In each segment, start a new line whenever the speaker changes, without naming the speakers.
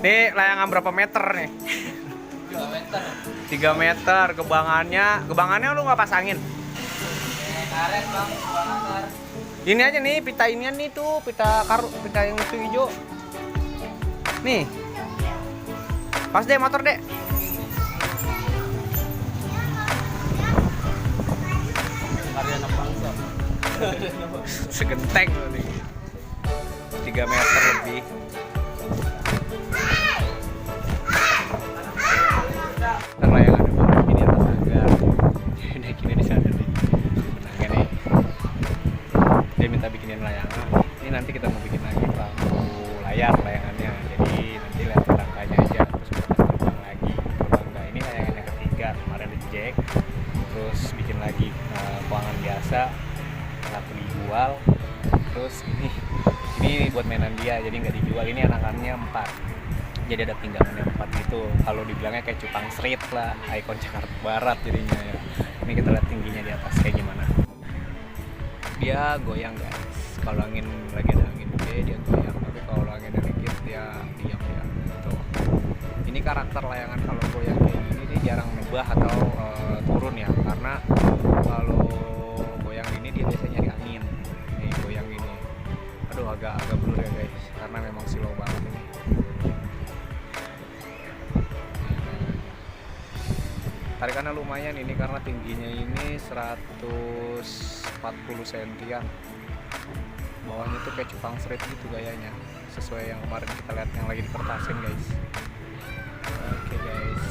Nih layangan berapa meter nih?
3 meter.
3 meter kebangannya lu nggak pasangin?
Karet bang, bakar.
Ini aja nih pita inian nih tuh, pita yang itu hijau. Nih. Pas deh motor deh.
Karya anak bangsa.
Segenteng loh nih. 3 meter lebih. Layangan bawah ini atas tangga. Naik ini di sana nih. Benangnya nih. Dia minta bikinin layangan. Ini nanti kita mau bikin lagi lampu layar layangannya. Jadi nanti lihat rangkanya aja terus kita terbang lagi. Terbang ini layangan yang ketiga. Kemarin di jack. Terus bikin lagi kuangan biasa. Laku dijual. Terus ini buat mainan dia. Jadi nggak dijual. Ini anakannya 4. Jadi ada pinggangannya 4 gitu. Kalau dibilangnya kayak cupang street lah, ikon Jakarta Barat jadinya ya. Ini kita lihat tingginya di atas kayak gimana. Dia goyang guys. Kalau angin lagi ada angin gede dia goyang, tapi kalau angin dikit dia diam ya. Gitu. Ini karakter layangan kalau goyang kayak gini dia jarang nubah atau turun ya, karena kalau goyang ini dia biasanya nyari angin. Nih goyang gini. Aduh agak blur ya guys, karena memang slow banget ini. Tarikannya lumayan ini karena tingginya ini 140 sentian. Bawahnya tuh kayak cupang street gitu gayanya. Sesuai yang kemarin kita lihat yang lagi dikertasin guys. Oke guys.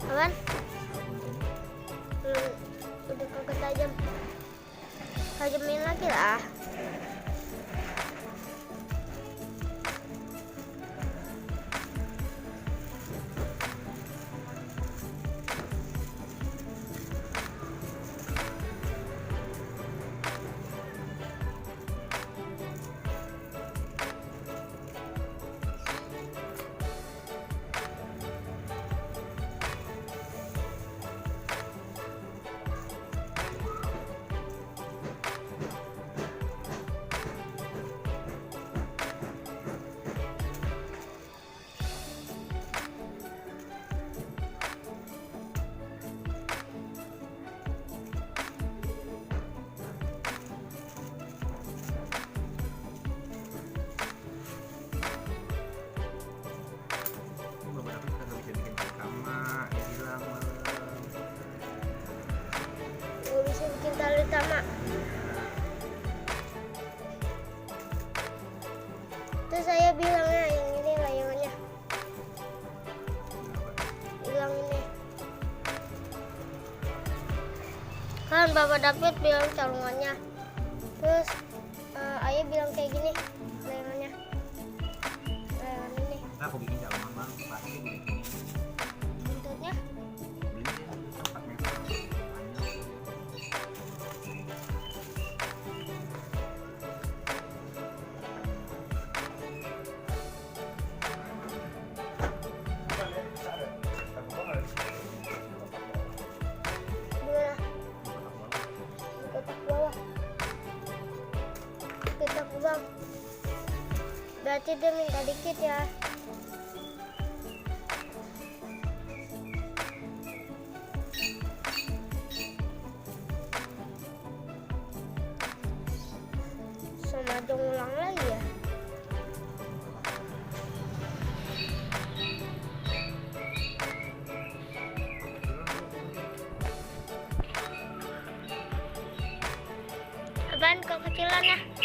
Aman? Udah kagak tajam. Tajamin lagi lah. Tali tama. Terus saya bilangnya yang ini layangannya bilang ini kan Bapak David bilang calungannya, terus ayah bilang kayak gini layangan ini.
Aku bikin calongan bang, pasti begini.
Bentuknya bang, berarti dia minta dikit ya. Sama dong ulang lagi ya. kecilan ya.